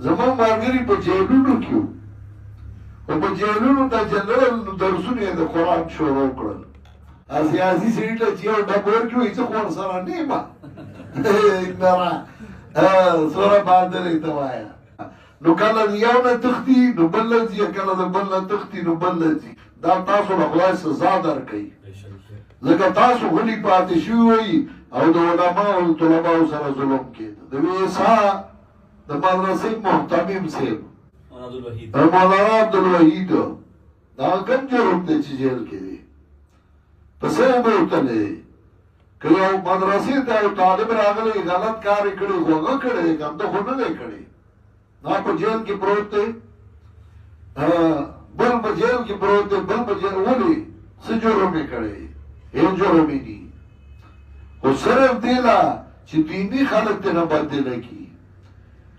زمون ملګري په جیلونو کې وو او په جیلونو ته جنرال درسونه یې د قرآن شروع کړل سیاسي سړي ته چې یو ډب ورکړي وایي زه خو ورسره نه یم سوره باندې ته وایه نو کله د یو نه تښتي نو بل نه ځي کله د بل نه تښتي نو بل نه ځي دا تاسو له خدای سزا درکوي ځکه تاسو غلي پاتې شوي او د علماو او طلباو سره ظلم کېده د ویسا د مدرسې محتمم صاحب مولانا عبدالوحید دا کوم جرم دی چې جیل کې دی په څه یې به ورته نه دی که یو مدرسې ته یو طالب راغلی غلط کار یې کړی خو هغه کړی دی کنده خو نه دی کړی دا په جیل کې پروت دی بل په جیل کې پروت دی بل په جیل ولې څه جرم یې کړی یو جرم یې دي خو صرف دی لا چې دیني خلک ته نه بدله کړي